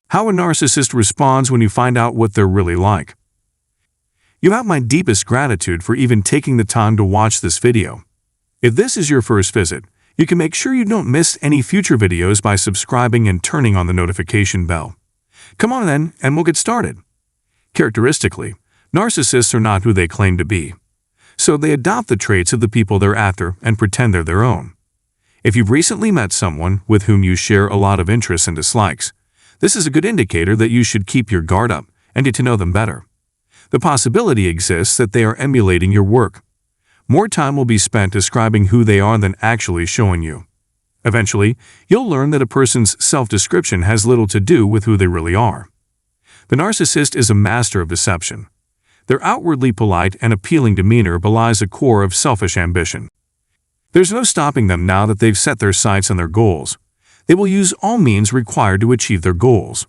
How a narcissist responds when you find out what they're really like. You have my deepest gratitude for even taking the time to watch this video. If this is your first visit, you can make sure you don't miss any future videos by subscribing and turning on the notification bell. Come on then, and we'll get started. Characteristically, narcissists are not who they claim to be. So they adopt the traits of the people they're after and pretend they're their own. If you've recently met someone with whom you share a lot of interests and dislikes, this is a good indicator that you should keep your guard up and get to know them better. The possibility exists that they are emulating your work. More time will be spent describing who they are than actually showing you. Eventually, you'll learn that a person's self-description has little to do with who they really are. The narcissist is a master of deception. Their outwardly polite and appealing demeanor belies a core of selfish ambition. There's no stopping them now that they've set their sights on their goals. They will use all means required to achieve their goals.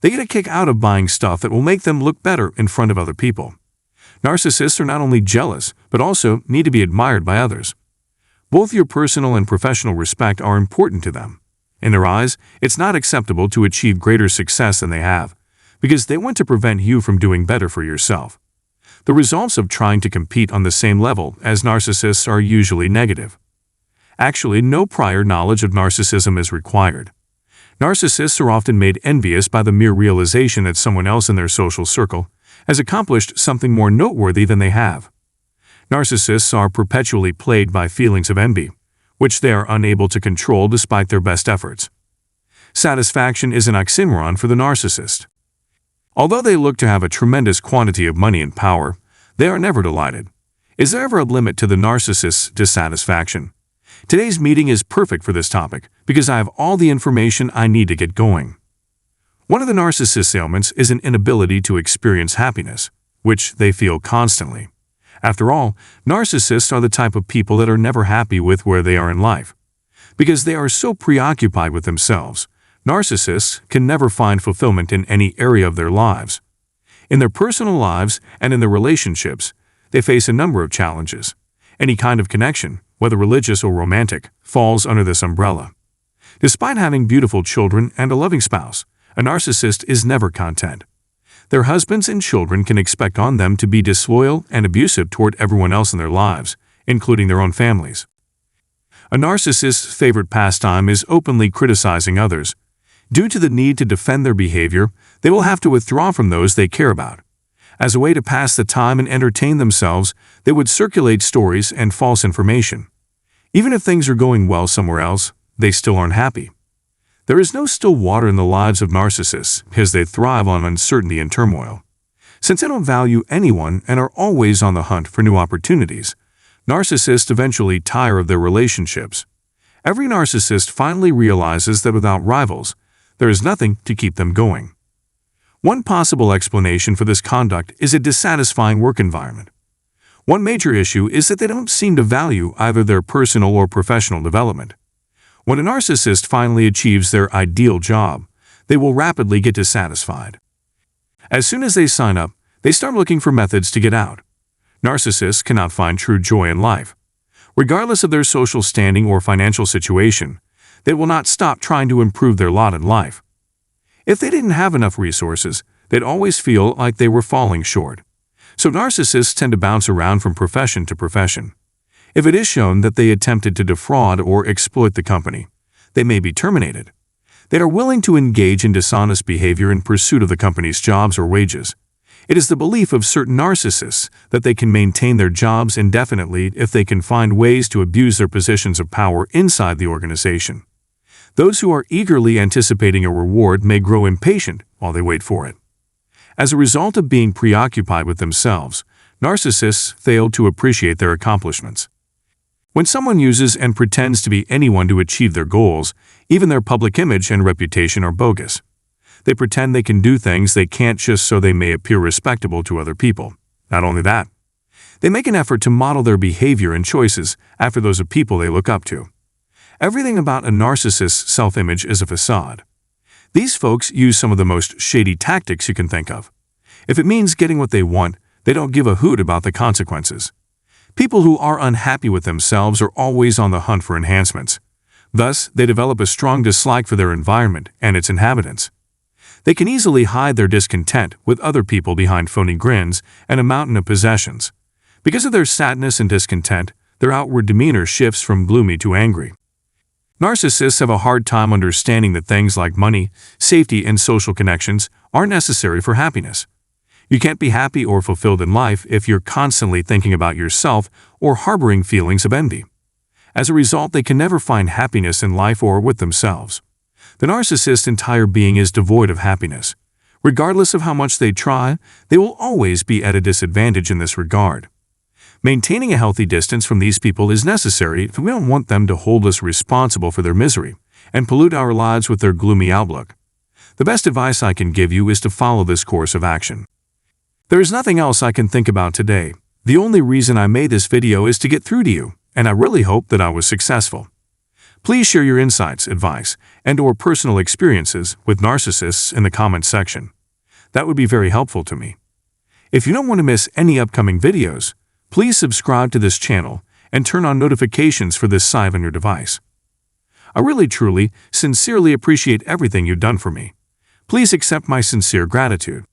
They get a kick out of buying stuff that will make them look better in front of other people. Narcissists are not only jealous, but also need to be admired by others. Both your personal and professional respect are important to them. In their eyes, it's not acceptable to achieve greater success than they have, because they want to prevent you from doing better for yourself. The results of trying to compete on the same level as narcissists are usually negative. Actually, no prior knowledge of narcissism is required. Narcissists are often made envious by the mere realization that someone else in their social circle has accomplished something more noteworthy than they have. Narcissists are perpetually plagued by feelings of envy, which they are unable to control despite their best efforts. Satisfaction is an oxymoron for the narcissist. Although they look to have a tremendous quantity of money and power, they are never delighted. Is there ever a limit to the narcissist's dissatisfaction? Today's meeting is perfect for this topic because I have all the information I need to get going. One of the narcissist's ailments is an inability to experience happiness, which they feel constantly. After all, narcissists are the type of people that are never happy with where they are in life. Because they are so preoccupied with themselves, narcissists can never find fulfillment in any area of their lives. In their personal lives and in their relationships, they face a number of challenges. Any kind of connection, whether religious or romantic, falls under this umbrella. Despite having beautiful children and a loving spouse, a narcissist is never content. Their husbands and children can expect on them to be disloyal and abusive toward everyone else in their lives, including their own families. A narcissist's favorite pastime is openly criticizing others. Due to the need to defend their behavior, they will have to withdraw from those they care about. As a way to pass the time and entertain themselves, they would circulate stories and false information. Even if things are going well somewhere else, they still aren't happy. There is no still water in the lives of narcissists because they thrive on uncertainty and turmoil. Since they don't value anyone and are always on the hunt for new opportunities, narcissists eventually tire of their relationships. Every narcissist finally realizes that without rivals, there is nothing to keep them going. One possible explanation for this conduct is a dissatisfying work environment. One major issue is that they don't seem to value either their personal or professional development. When a narcissist finally achieves their ideal job, they will rapidly get dissatisfied. As soon as they sign up, they start looking for methods to get out. Narcissists cannot find true joy in life. Regardless of their social standing or financial situation, they will not stop trying to improve their lot in life. If they didn't have enough resources, they'd always feel like they were falling short. So narcissists tend to bounce around from profession to profession. If it is shown that they attempted to defraud or exploit the company, they may be terminated. They are willing to engage in dishonest behavior in pursuit of the company's jobs or wages. It is the belief of certain narcissists that they can maintain their jobs indefinitely if they can find ways to abuse their positions of power inside the organization. Those who are eagerly anticipating a reward may grow impatient while they wait for it. As a result of being preoccupied with themselves, narcissists fail to appreciate their accomplishments. When someone uses and pretends to be anyone to achieve their goals, even their public image and reputation are bogus. They pretend they can do things they can't just so they may appear respectable to other people. Not only that, they make an effort to model their behavior and choices after those of people they look up to. Everything about a narcissist's self-image is a facade. These folks use some of the most shady tactics you can think of. If it means getting what they want, they don't give a hoot about the consequences. People who are unhappy with themselves are always on the hunt for enhancements. Thus, they develop a strong dislike for their environment and its inhabitants. They can easily hide their discontent with other people behind phony grins and a mountain of possessions. Because of their sadness and discontent, their outward demeanor shifts from gloomy to angry. Narcissists have a hard time understanding that things like money, safety, and social connections are necessary for happiness. You can't be happy or fulfilled in life if you're constantly thinking about yourself or harboring feelings of envy. As a result, they can never find happiness in life or with themselves. The narcissist's entire being is devoid of happiness. Regardless of how much they try, they will always be at a disadvantage in this regard. Maintaining a healthy distance from these people is necessary if we don't want them to hold us responsible for their misery and pollute our lives with their gloomy outlook. The best advice I can give you is to follow this course of action. There is nothing else I can think about today. The only reason I made this video is to get through to you, and I really hope that I was successful. Please share your insights, advice, and/or personal experiences with narcissists in the comments section. That would be very helpful to me. If you don't want to miss any upcoming videos, please subscribe to this channel and turn on notifications for this site on your device. I really, truly, sincerely appreciate everything you've done for me. Please accept my sincere gratitude.